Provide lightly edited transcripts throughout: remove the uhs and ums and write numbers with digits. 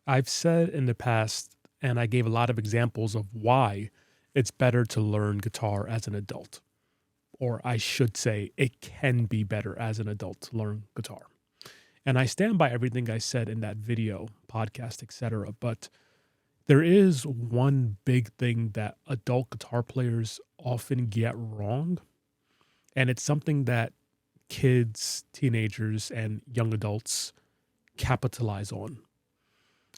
I've said in the past, and I gave a lot of examples of why it's better to learn guitar as an adult. Or I should say, it can be better as an adult to learn guitar. And I stand by everything I said in that video, podcast, etc. But there is one big thing that adult guitar players often get wrong. And it's something that kids, teenagers, and young adults capitalize on.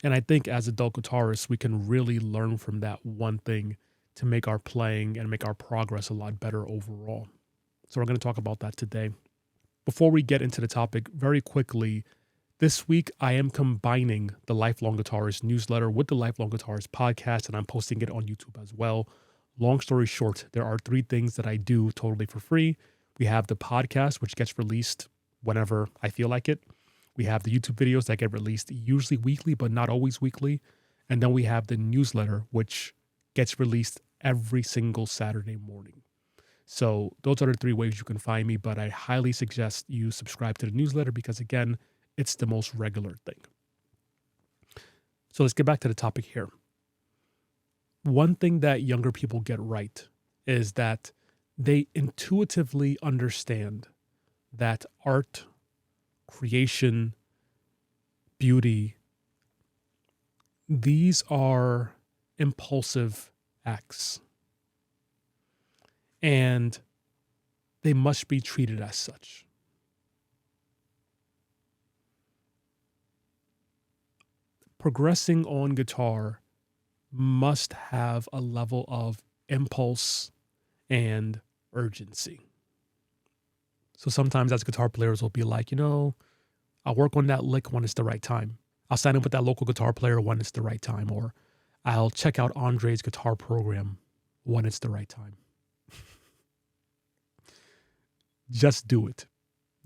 And I think as adult guitarists, we can really learn from that one thing to make our playing and make our progress a lot better overall. So we're going to talk about that today. Before we get into the topic, very quickly, this week I am combining the Lifelong Guitarist Newsletter with the Lifelong Guitarist podcast, and I'm posting it on YouTube as well. Long story short, there are three things that I do totally for free. We have the podcast, which gets released whenever I feel like it. We have the YouTube videos that get released usually weekly, but not always weekly. And then we have the newsletter, which gets released every single Saturday morning. So those are the three ways you can find me, but I highly suggest you subscribe to the newsletter because, again, it's the most regular thing. So let's get back to the topic here. One thing that younger people get right is that they intuitively understand that art, creation, beauty, these are impulsive acts. And they must be treated as such. Progressing on guitar must have a level of impulse and urgency. So sometimes as guitar players will be like, I'll work on that lick when it's the right time. I'll sign up with that local guitar player when it's the right time. Or I'll check out Andre's guitar program when it's the right time. Just do it.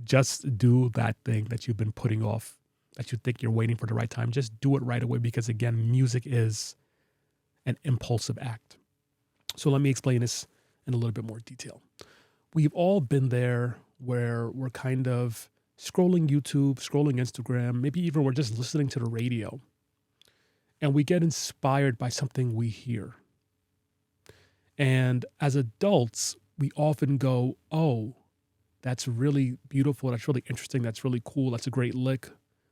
Just do that thing that you've been putting off, that you think you're waiting for the right time. Just do it right away because, again, music is an impulsive act. So let me explain this in a little bit more detail. We've all been there where we're kind of scrolling YouTube, scrolling Instagram, maybe even we're just listening to the radio, and we get inspired by something we hear. And as adults, we often go, oh, that's really beautiful. That's really interesting. That's really cool. That's a great lick.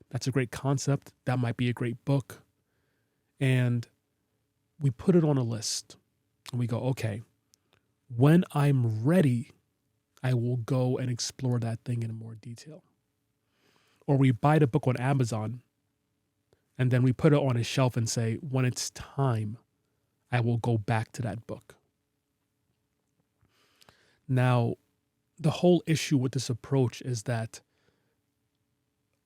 That's a great concept. That might be a great book. And we put it on a list and we go, okay, when I'm ready, I will go and explore that thing in more detail. Or we buy the book on Amazon and then we put it on a shelf and say, when it's time, I will go back to that book. Now, the whole issue with this approach is that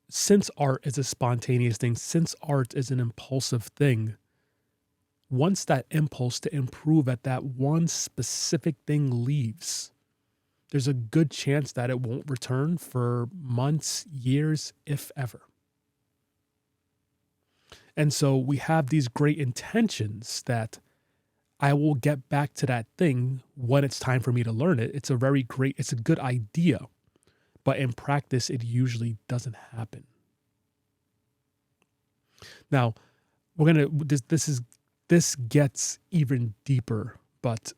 since art is a spontaneous thing, since art is an impulsive thing, once that impulse to improve at that one specific thing leaves, there's a good chance that it won't return for months, years, if ever. And so we have these great intentions that I will get back to that thing when it's time for me to learn it. It's a good idea, but in practice, it usually doesn't happen. Now, this gets even deeper, but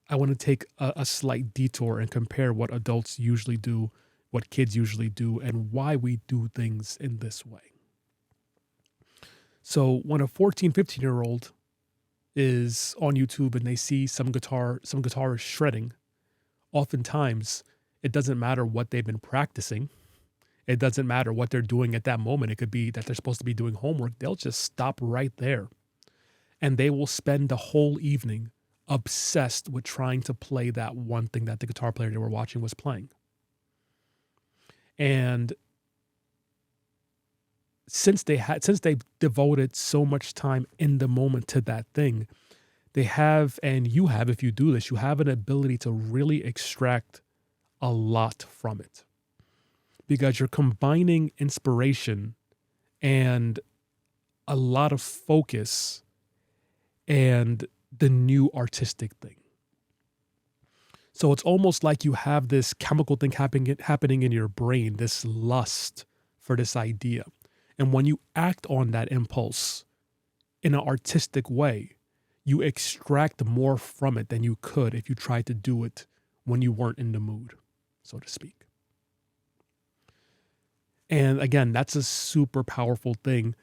I want to take a slight detour and compare what adults usually do, what kids usually do, and why we do things in this way. So when a 14, 15-year-old is on YouTube and they see some guitarist shredding, oftentimes it doesn't matter what they've been practicing. It doesn't matter what they're doing at that moment. It could be that they're supposed to be doing homework. They'll just stop right there. And they will spend the whole evening obsessed with trying to play that one thing that the guitar player they were watching was playing. And since they've devoted so much time in the moment to that thing, they have, and you have, if you do this, you have an ability to really extract a lot from it because you're combining inspiration and a lot of focus and the new artistic thing. So it's almost like you have this chemical thing happening in your brain, this lust for this idea. And when you act on that impulse in an artistic way, you extract more from it than you could if you tried to do it when you weren't in the mood, so to speak. And again, that's a super powerful thing.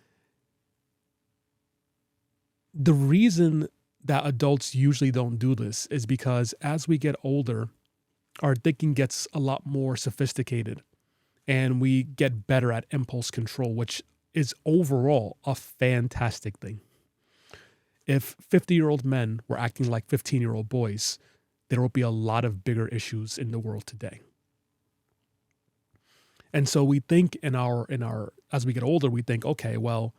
The reason that adults usually don't do this is because as we get older, our thinking gets a lot more sophisticated and we get better at impulse control, which is overall a fantastic thing. If 50-year-old men were acting like 15-year-old boys, there will be a lot of bigger issues in the world today. And so we think in our as we get older, we think, okay, well,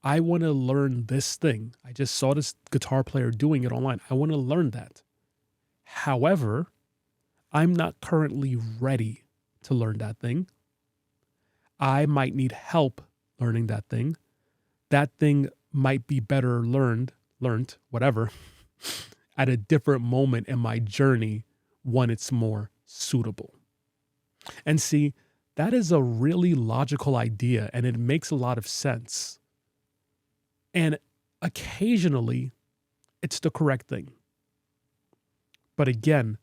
I want to learn this thing. I just saw this guitar player doing it online. I want to learn that. However, I'm not currently ready to learn that thing. I might need help learning that thing. That thing might be better learned, whatever, at a different moment in my journey when it's more suitable. And see, that is a really logical idea and it makes a lot of sense. And occasionally, it's the correct thing. But again,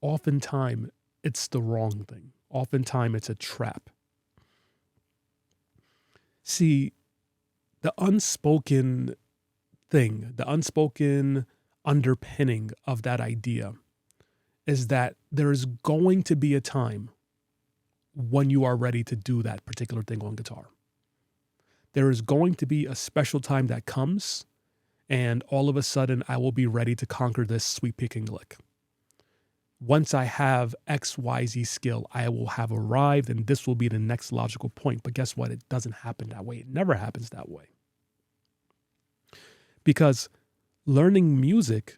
oftentimes, it's the wrong thing. Oftentimes, it's a trap. See, the unspoken thing, the unspoken underpinning of that idea is that there's going to be a time when you are ready to do that particular thing on guitar. There is going to be a special time that comes, and all of a sudden I will be ready to conquer this sweep picking lick. Once I have XYZ skill, I will have arrived, and this will be the next logical point. But guess what? It doesn't happen that way. It never happens that way. Because learning music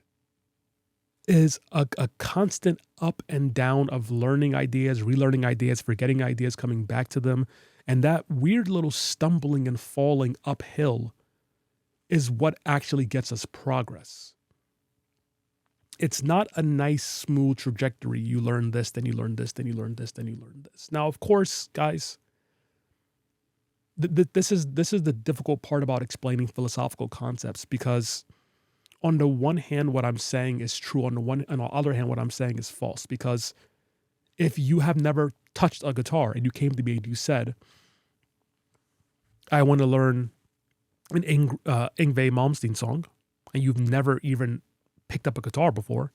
is a constant up and down of learning ideas, relearning ideas, forgetting ideas, coming back to them. And that weird little stumbling and falling uphill is what actually gets us progress. It's not a nice, smooth trajectory. You learn this, then you learn this, then you learn this, then you learn this. Now, of course, guys, this is the difficult part about explaining philosophical concepts, because on the one hand, what I'm saying is true. On the other hand, what I'm saying is false. Because if you have never touched a guitar and you came to me and you said, I want to learn an Yngwie Malmsteen song, and you've never even picked up a guitar before,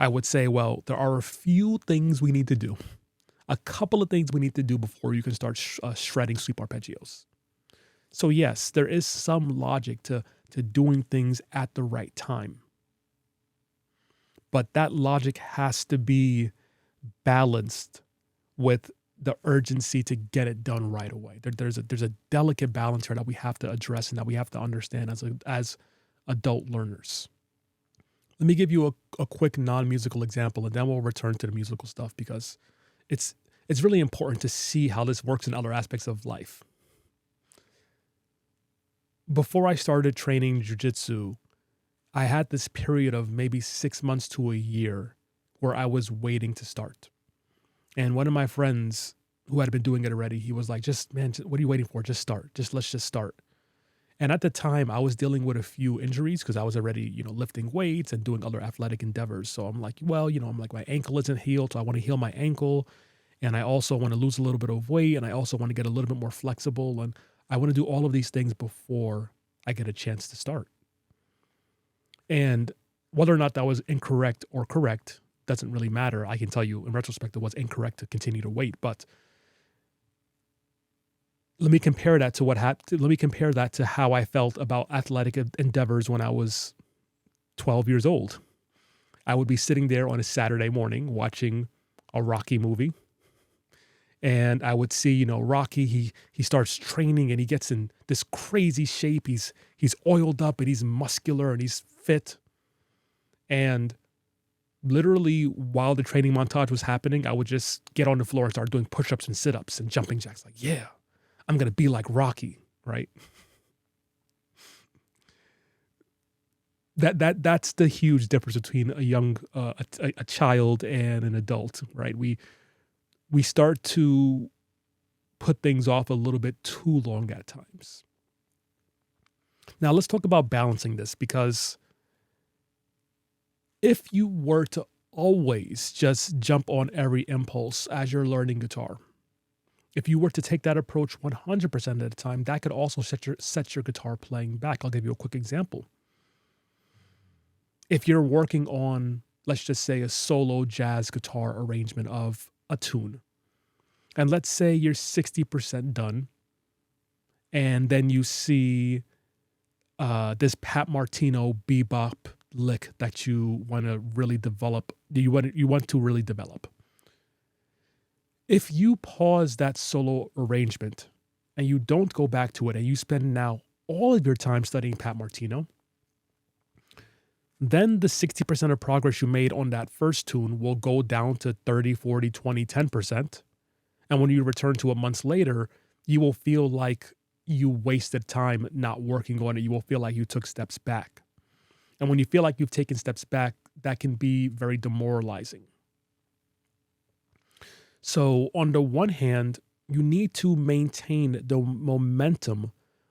I would say, well, there are a few things we need to do. A couple of things we need to do before you can start shredding sweep arpeggios. So yes, there is some logic to doing things at the right time. But that logic has to be balanced with the urgency to get it done right away. There's a delicate balance here that we have to address and that we have to understand as adult learners. Let me give you a quick non-musical example, and then we'll return to the musical stuff, because it's really important to see how this works in other aspects of life. Before I started training jiu-jitsu, I had this period of maybe 6 months to a year where I was waiting to start. And one of my friends who had been doing it already, he was like, what are you waiting for? Just start. Let's just start. And at the time, I was dealing with a few injuries because I was already, lifting weights and doing other athletic endeavors. So I'm like, my ankle isn't healed, so I want to heal my ankle. And I also want to lose a little bit of weight, and I also want to get a little bit more flexible. And I want to do all of these things before I get a chance to start. And whether or not that was incorrect or correct doesn't really matter. I can tell you in retrospect it was incorrect to continue to wait. But let me compare that to what happened. Let me compare that to how I felt about athletic endeavors when I was 12 years old. I would be sitting there on a Saturday morning watching a Rocky movie. And I would see, Rocky, he starts training and he gets in this crazy shape. He's oiled up and he's muscular and he's fit. And literally while the training montage was happening, I would just get on the floor and start doing push-ups and sit-ups and jumping jacks. Like, yeah, I'm going to be like Rocky, right? That's the huge difference between a child and an adult, right? We start to put things off a little bit too long at times. Now, let's talk about balancing this, because if you were to always just jump on every impulse as you're learning guitar, if you were to take that approach 100% of the time, that could also set your guitar playing back. I'll give you a quick example. If you're working on, let's just say, a solo jazz guitar arrangement of a tune, and let's say you're 60% done, and then you see this Pat Martino bebop lick that you want to really develop. You want to really develop. If you pause that solo arrangement and you don't go back to it, and you spend now all of your time studying Pat Martino, then the 60% of progress you made on that first tune will go down to 30, 40, 20, 10%. And when you return to it months later, you will feel like you wasted time not working on it. You will feel like you took steps back. And when you feel like you've taken steps back, that can be very demoralizing. So on the one hand, you need to maintain the momentum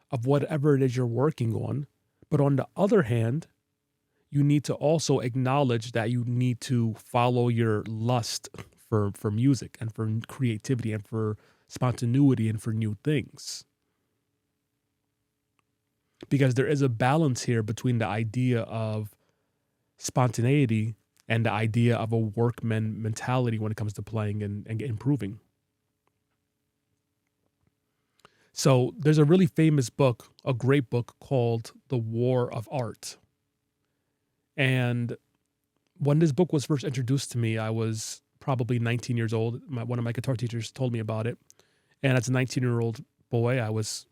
of whatever it is you're working on. But on the other hand, you need to also acknowledge that you need to follow your lust for music and for creativity and for spontaneity and for new things. Because there is a balance here between the idea of spontaneity and the idea of a workman mentality when it comes to playing and improving. So there's a really famous book, a great book called The War of Art. And when this book was first introduced to me, I was probably 19 years old. One of my guitar teachers told me about it. And as a 19-year-old boy, I was,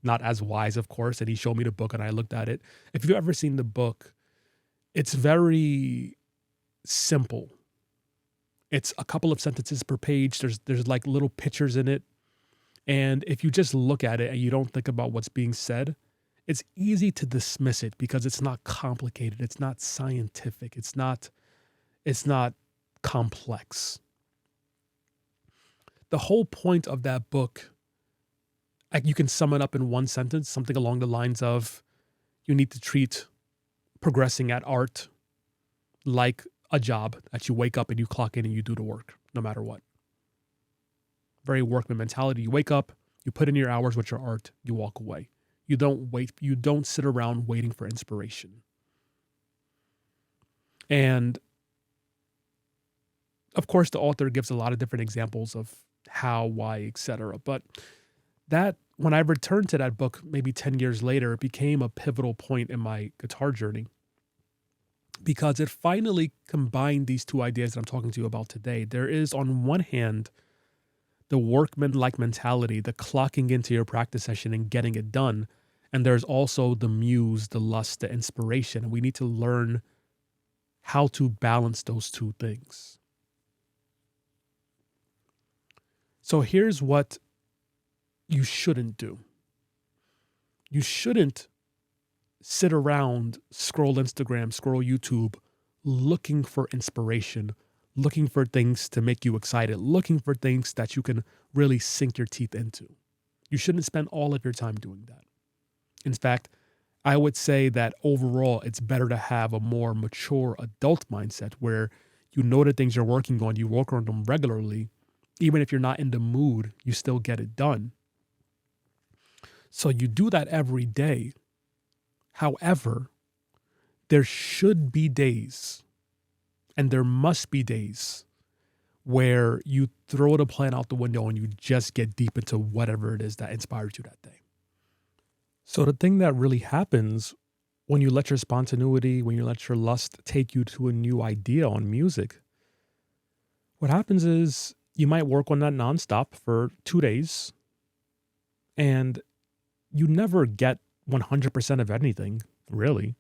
not as wise, of course. And he showed me the book and I looked at it. If you've ever seen the book, it's very simple. It's a couple of sentences per page. There's like little pictures in it. And if you just look at it and you don't think about what's being said, it's easy to dismiss it because it's not complicated. It's not scientific. It's not complex. The whole point of that book, you can sum it up in one sentence, something along the lines of, you need to treat progressing at art like a job that you wake up and you clock in and you do the work, no matter what. Very workman mentality. You wake up, you put in your hours with your art, you walk away. You don't wait. You don't sit around waiting for inspiration. And of course, the author gives a lot of different examples of how, why, etc. But that, when I returned to that book maybe 10 years later, it became a pivotal point in my guitar journey because it finally combined these two ideas that I'm talking to you about today. There is, on one hand, the workman-like mentality, the clocking into your practice session and getting it done. And there's also the muse, the lust, the inspiration. And we need to learn how to balance those two things. So here's what you shouldn't do. You shouldn't sit around, scroll Instagram, scroll YouTube, looking for inspiration, looking for things to make you excited, looking for things that you can really sink your teeth into. You shouldn't spend all of your time doing that. In fact, I would say that overall, it's better to have a more mature adult mindset where you know the things you're working on, you work on them regularly. Even if you're not in the mood, you still get it done. So you do that every day. However, there should be days, and there must be days, where you throw the plan out the window and you just get deep into whatever it is that inspires you that day. So the thing that really happens when you let your spontaneity, when you let your lust take you to a new idea on music, what happens is you might work on that nonstop for 2 days and you never get 100% of anything, really.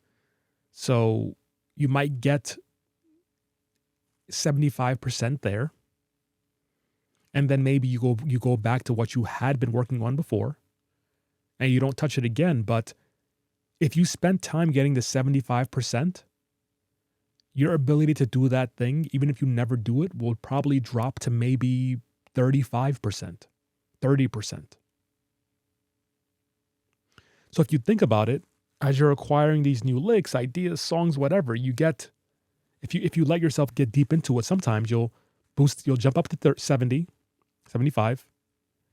So you might get 75% there. And then maybe you go back to what you had been working on before and you don't touch it again. But if you spend time getting the 75%, your ability to do that thing, even if you never do it, will probably drop to maybe 35%, 30%. So if you think about it, as you're acquiring these new licks, ideas, songs, whatever, you get, if you let yourself get deep into it, sometimes you'll jump up to 70, 75,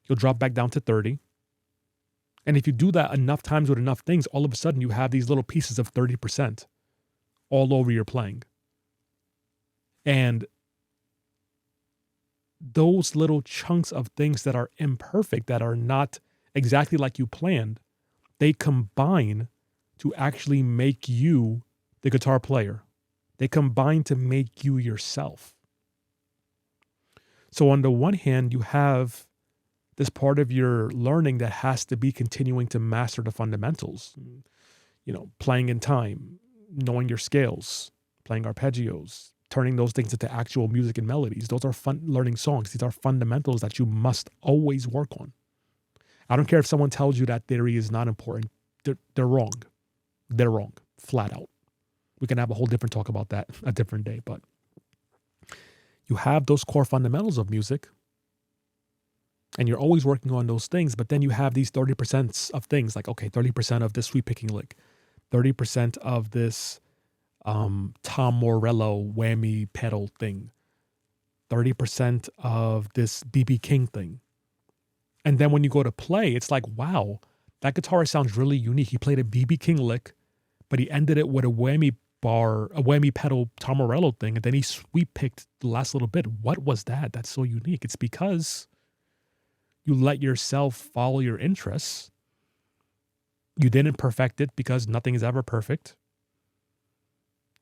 you'll drop back down to 30. And if you do that enough times with enough things, all of a sudden you have these little pieces of 30% all over your playing. And those little chunks of things that are imperfect, that are not exactly like you planned, they combine to actually make you the guitar player. They combine to make you yourself. So on the one hand, you have this part of your learning that has to be continuing to master the fundamentals, playing in time, knowing your scales, playing arpeggios, turning those things into actual music and melodies. Those are fun learning songs. These are fundamentals that you must always work on. I don't care if someone tells you that theory is not important. They're wrong. They're wrong, flat out. We can have a whole different talk about that a different day, but you have those core fundamentals of music, and you're always working on those things, but then you have these 30% of things, like, okay, 30% of this sweep picking lick, 30% of this Tom Morello whammy pedal thing, 30% of this B.B. King thing. And then when you go to play, it's like, wow, that guitarist sounds really unique. He played a B.B. King lick, but he ended it with a whammy pedal Tom Morello thing, and then he sweep picked the last little bit. What was that? That's so unique. It's because you let yourself follow your interests. You didn't perfect it because nothing is ever perfect.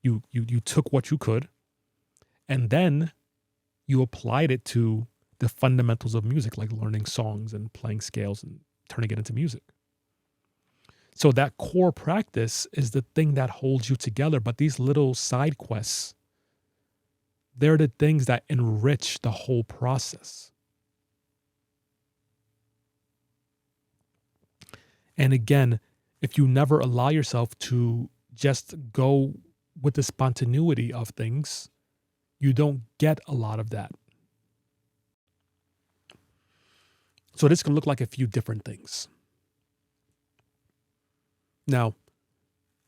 You took what you could, and then you applied it to the fundamentals of music, like learning songs and playing scales and turning it into music. So that core practice is the thing that holds you together. But these little side quests, they're the things that enrich the whole process. And again, if you never allow yourself to just go with the spontaneity of things, you don't get a lot of that. So this can look like a few different things. Now,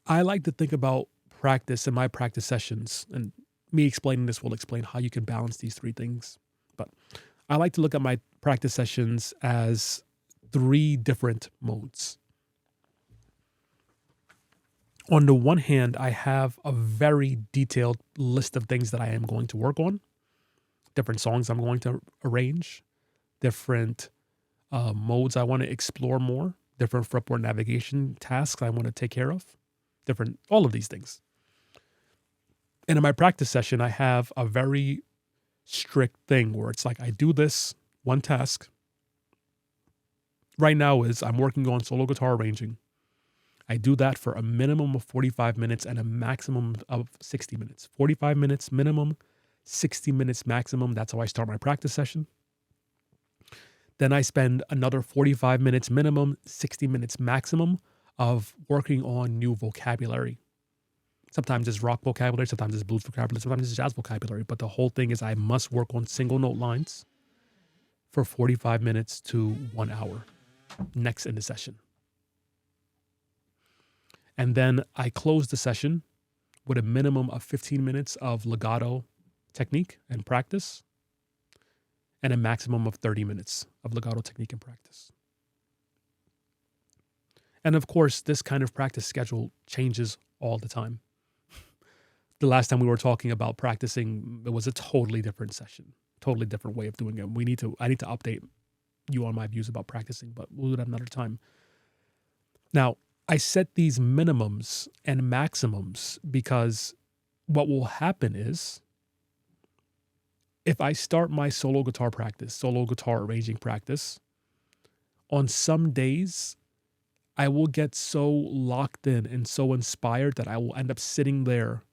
I like to think about practice in my practice sessions, and me explaining this will explain how you can balance these three things. But I like to look at my practice sessions as 3 different modes. On the one hand, I have a very detailed list of things that I am going to work on, different songs I'm going to arrange, different modes I want to explore more, different fretboard navigation tasks I want to take care of, all of these things. And in my practice session, I have a very strict thing where it's like I do this one task. Right now is I'm working on solo guitar arranging. I do that for a minimum of 45 minutes and a maximum of 60 minutes. 45 minutes minimum, 60 minutes maximum. That's how I start my practice session. Then I spend another 45 minutes minimum, 60 minutes maximum of working on new vocabulary. Sometimes it's rock vocabulary, sometimes it's blues vocabulary, sometimes it's jazz vocabulary. But the whole thing is I must work on single note lines for 45 minutes to 1 hour next in the session. And then I close the session with a minimum of 15 minutes of legato technique and practice, and a maximum of 30 minutes of legato technique and practice. And of course, this kind of practice schedule changes all the time. The last time we were talking about practicing, it was a totally different session, totally different way of doing it. I need to update you on my views about practicing, but we'll do that another time. Now, I set these minimums and maximums because what will happen is if I start my solo guitar practice, solo guitar arranging practice, on some days, I will get so locked in and so inspired that I will end up sitting there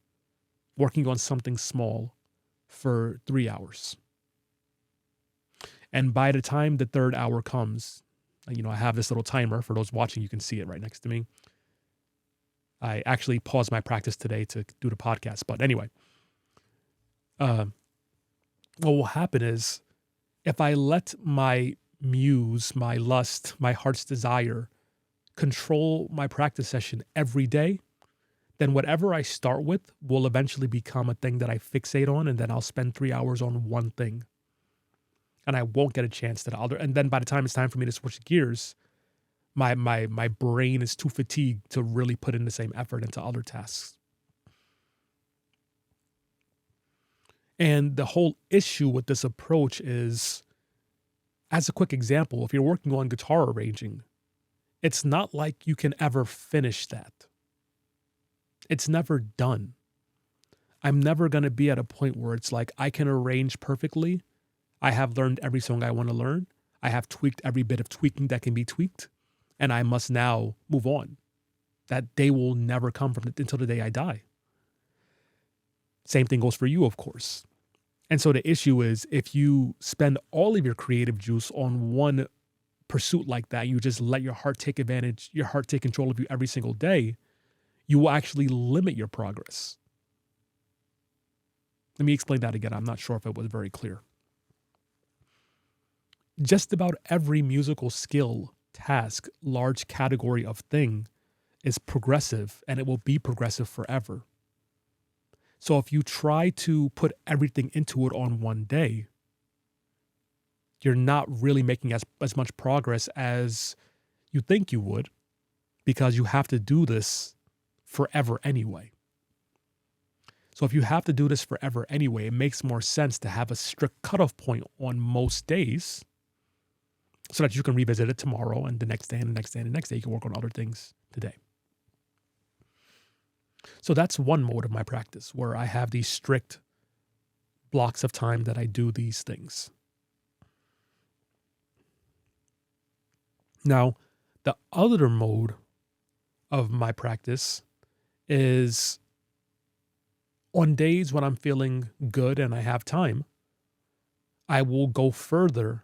working on something small for 3 hours. And by the time the 3rd hour comes, I have this little timer. For those watching, you can see it right next to me. I actually paused my practice today to do the podcast. But anyway, what will happen is If I let my muse, my lust, my heart's desire control my practice session every day, then whatever I start with will eventually become a thing that I fixate on, and then I'll spend 3 hours on one thing. And I won't get a chance to the other. And then by the time it's time for me to switch gears, my brain is too fatigued to really put in the same effort into other tasks. And the whole issue with this approach is, as a quick example, if you're working on guitar arranging, it's not like you can ever finish that. It's never done. I'm never going to be at a point where it's like I can arrange perfectly. I have learned every song I want to learn. I have tweaked every bit of tweaking that can be tweaked, and I must now move on. That day will never come until the day I die. Same thing goes for you, of course. And so the issue is, if you spend all of your creative juice on one pursuit like that, you just let your heart take advantage, your heart take control of you every single day, you will actually limit your progress. Let me explain that again. I'm not sure if it was very clear. Just about every musical skill, task, large category of thing is progressive, and it will be progressive forever. So if you try to put everything into it on one day, you're not really making as much progress as you think you would, because you have to do this forever anyway. So if you have to do this forever anyway, it makes more sense to have a strict cutoff point on most days so that you can revisit it tomorrow and the next day and the next day and the next day. You can work on other things today. So that's one mode of my practice, where I have these strict blocks of time that I do these things. Now, the other mode of my practice is on days when I'm feeling good and I have time, I will go further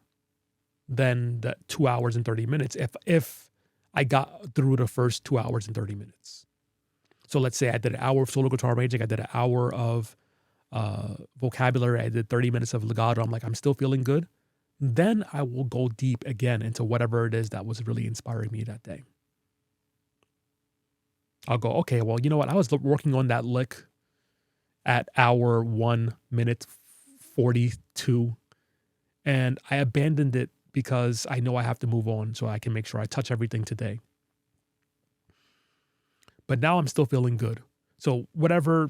than the 2 hours and 30 minutes if I got through the first 2 hours and 30 minutes. So let's say I did an hour of solo guitar arranging, I did an hour of vocabulary, I did 30 minutes of legato, I'm like, I'm still feeling good. Then I will go deep again into whatever it is that was really inspiring me that day. I'll go, okay, well, you know what? I was working on that lick at hour 1 minute 42, and I abandoned it because I know I have to move on so I can make sure I touch everything today. But now I'm still feeling good. So whatever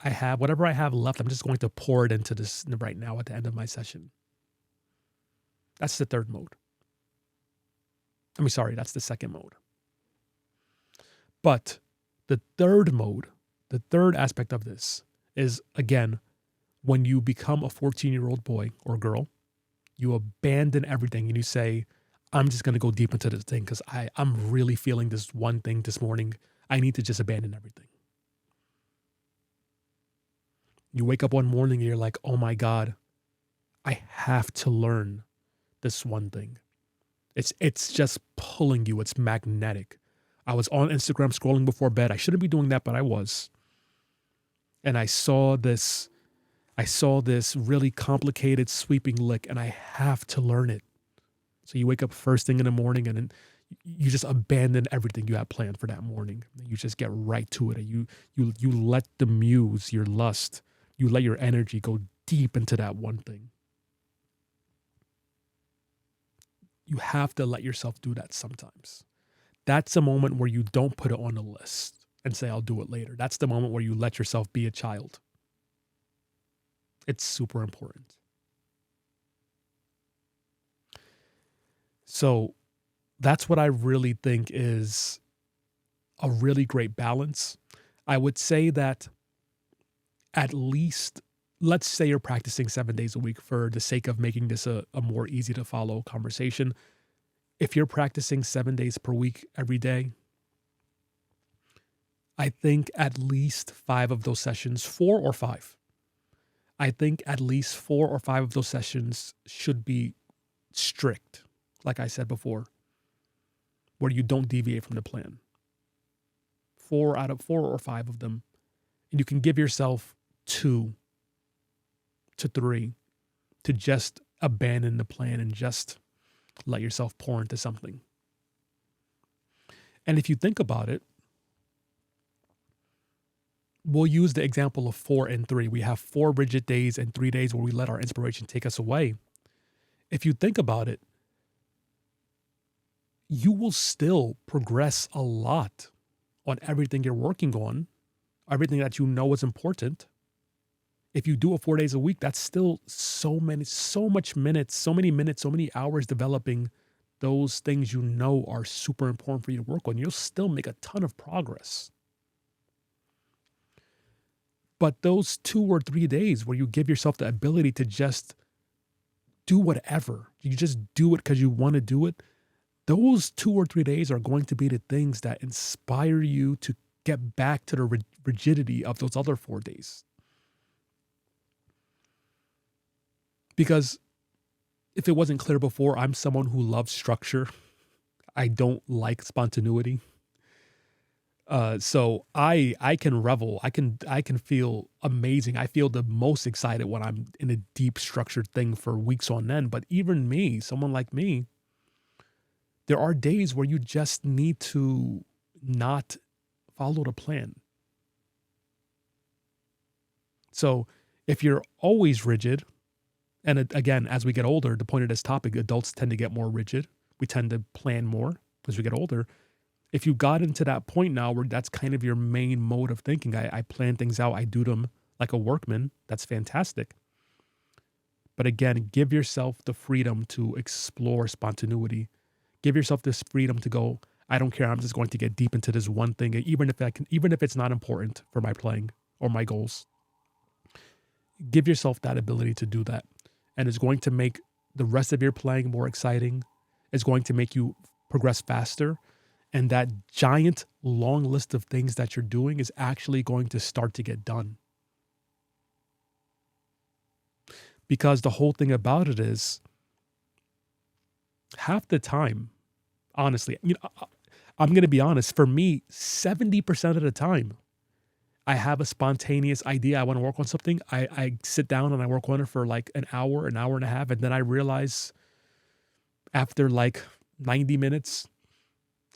I have left, I'm just going to pour it into this right now at the end of my session. That's the third mode. That's the second mode. But the third mode, the third aspect of this is, again, when you become a 14-year-old boy or girl, you abandon everything and you say, I'm just going to go deep into this thing because I'm really feeling this one thing this morning. I need to just abandon everything. You wake up one morning and you're like, oh my God, I have to learn this one thing. It's just pulling you. It's magnetic. I was on Instagram scrolling before bed. I shouldn't be doing that, but I was. And I saw this really complicated sweeping lick, and I have to learn it. So you wake up first thing in the morning and then you just abandon everything you had planned for that morning. You just get right to it. And you let the muse, your lust, you let your energy go deep into that one thing. You have to let yourself do that sometimes. That's a moment where you don't put it on a list and say, I'll do it later. That's the moment where you let yourself be a child. It's super important. So that's what I really think is a really great balance. I would say that at least, let's say you're practicing 7 days a week for the sake of making this a more easy to follow conversation. If you're practicing 7 days per week every day, I think at least 5 of those sessions, 4 or 5, I think at least 4 or 5 of those sessions should be strict, like I said before, where you don't deviate from the plan. 4 out of 4 or 5 of them. And you can give yourself 2 to 3 to just abandon the plan and just let yourself pour into something. And if you think about it, we'll use the example of 4 and 3. We have 4 rigid days and 3 days where we let our inspiration take us away. If you think about it, you will still progress a lot on everything you're working on, everything that you know is important. If you do it 4 days a week, that's still so many minutes, so many hours developing those things you know are super important for you to work on. You'll still make a ton of progress. But those 2 or 3 days where you give yourself the ability to just do whatever, you just do it because you want to do it, those 2 or 3 days are going to be the things that inspire you to get back to the rigidity of those other 4 days. Because if it wasn't clear before, I'm someone who loves structure. I don't like spontaneity. So I can revel. I can feel amazing. I feel the most excited when I'm in a deep structured thing for weeks on end. But even me, someone like me, there are days where you just need to not follow the plan. So if you're always rigid, and again, as we get older, the point of this topic, adults tend to get more rigid. We tend to plan more as we get older. If you got into that point now where that's kind of your main mode of thinking, I plan things out, I do them like a workman, that's fantastic. But again, give yourself the freedom to explore spontaneity. Give yourself this freedom to go, I don't care, I'm just going to get deep into this one thing, even if it's not important for my playing or my goals. Give yourself that ability to do that. And it's going to make the rest of your playing more exciting. It's going to make you progress faster. And that giant long list of things that you're doing is actually going to start to get done. Because the whole thing about it is, half the time, honestly, I'm going to be honest, for me, 70% of the time, I have a spontaneous idea. I want to work on something. I sit down and I work on it for like an hour and a half. And then I realize after like 90 minutes,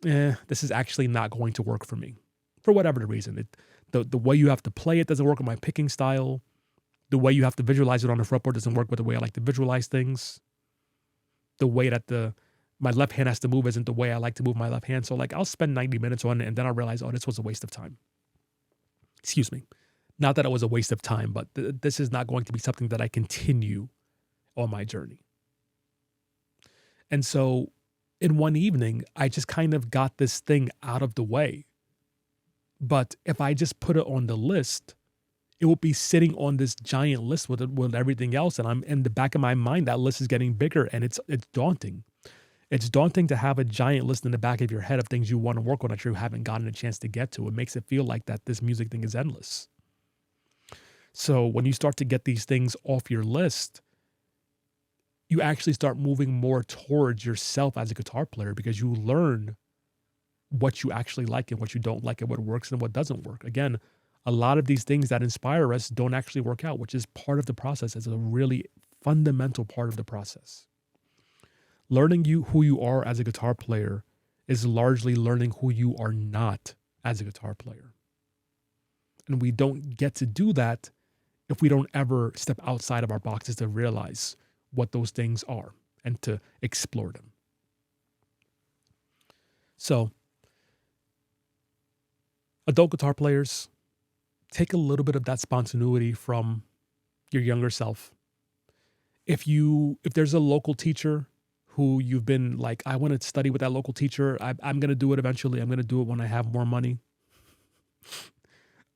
this is actually not going to work for me for whatever the reason. The way you have to play it doesn't work with my picking style. The way you have to visualize it on the fretboard doesn't work with the way I like to visualize things. The way that my left hand has to move isn't the way I like to move my left hand. So like I'll spend 90 minutes on it and then I'll realize, oh, this was a waste of time. Excuse me. Not that it was a waste of time, but this is not going to be something that I continue on my journey. And so in one evening, I just kind of got this thing out of the way. But if I just put it on the list, it will be sitting on this giant list with everything else. And I'm in the back of my mind, that list is getting bigger and it's daunting. It's daunting to have a giant list in the back of your head of things you want to work on that you haven't gotten a chance to get to. It makes it feel like that this music thing is endless. So when you start to get these things off your list, you actually start moving more towards yourself as a guitar player because you learn what you actually like and what you don't like and what works and what doesn't work. Again, a lot of these things that inspire us don't actually work out, which is part of the process. It's a really fundamental part of the process. Learning who you are as a guitar player is largely learning who you are not as a guitar player. And we don't get to do that if we don't ever step outside of our boxes to realize what those things are and to explore them. So, adult guitar players, take a little bit of that spontaneity from your younger self. If there's a local teacher who you've been like, I want to study with that local teacher, I'm going to do it eventually. I'm going to do it when I have more money.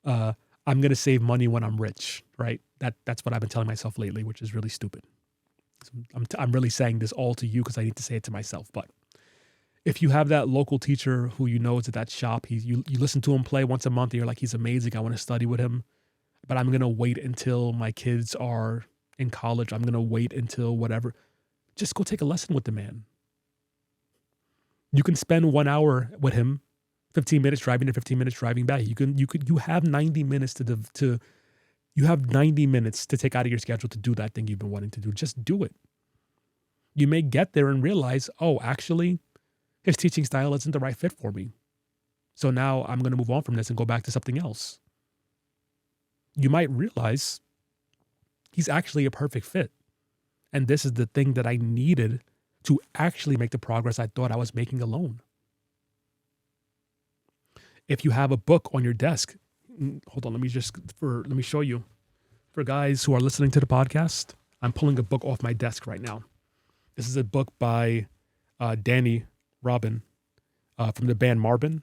I'm going to save money when I'm rich, right? That's what I've been telling myself lately, which is really stupid. I'm really saying this all to you because I need to say it to myself. But if you have that local teacher who you know is at that shop, you listen to him play once a month and you're like, he's amazing, I want to study with him, but I'm going to wait until my kids are in college. I'm going to wait until whatever. Just go take a lesson with the man. You can spend 1 hour with him, 15 minutes driving and 15 minutes driving back. You have 90 minutes to take out of your schedule to do that thing you've been wanting to do. Just do it. You may get there and realize, oh, actually, his teaching style isn't the right fit for me. So now I'm going to move on from this and go back to something else. You might realize he's actually a perfect fit. And this is the thing that I needed to actually make the progress I thought I was making alone. If you have a book on your desk, hold on, let me show you. For guys who are listening to the podcast, I'm pulling a book off my desk right now. This is a book by Danny Robin from the band Marvin,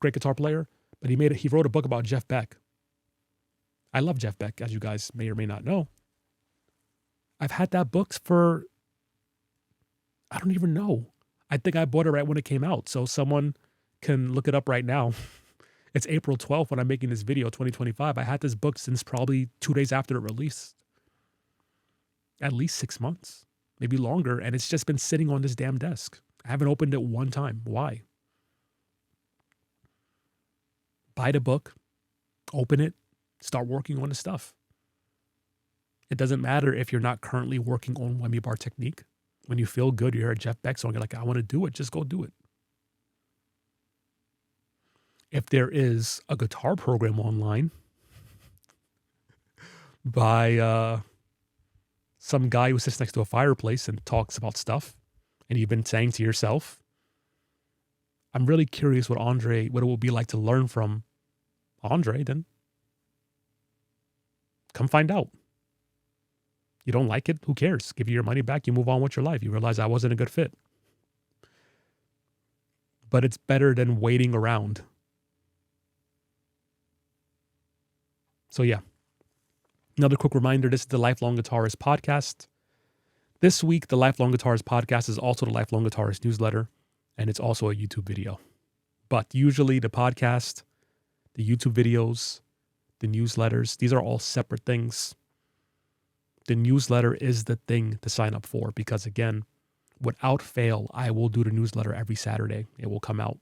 great guitar player. But he wrote a book about Jeff Beck. I love Jeff Beck, as you guys may or may not know. I've had that book for, I don't even know. I think I bought it right when it came out. So someone can look it up right now. It's April 12th when I'm making this video, 2025. I had this book since probably 2 days after it released. At least 6 months, maybe longer. And it's just been sitting on this damn desk. I haven't opened it one time. Why? Buy the book, open it, start working on the stuff. It doesn't matter if you're not currently working on whammy bar technique. When you feel good, you hear a Jeff Beck song, you're like, I want to do it. Just go do it. If there is a guitar program online by some guy who sits next to a fireplace and talks about stuff, and you've been saying to yourself, I'm really curious what it will be like to learn from Andre, then come find out. You don't like it? Who cares? Give you your money back. You move on with your life. You realize I wasn't a good fit. But it's better than waiting around. So yeah. Another quick reminder, this is the Lifelong Guitarist podcast. This week, the Lifelong Guitarist podcast is also the Lifelong Guitarist Newsletter, and it's also a YouTube video. But usually the podcast, the YouTube videos, the newsletters, these are all separate things. The newsletter is the thing to sign up for because, again, without fail, I will do the newsletter every Saturday. It will come out.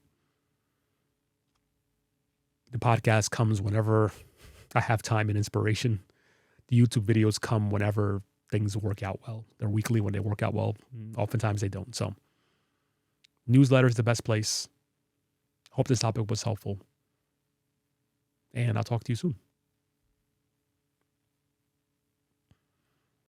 The podcast comes whenever I have time and inspiration. The YouTube videos come whenever things work out well. They're weekly when they work out well. Oftentimes they don't. So newsletter is the best place. Hope this topic was helpful. And I'll talk to you soon.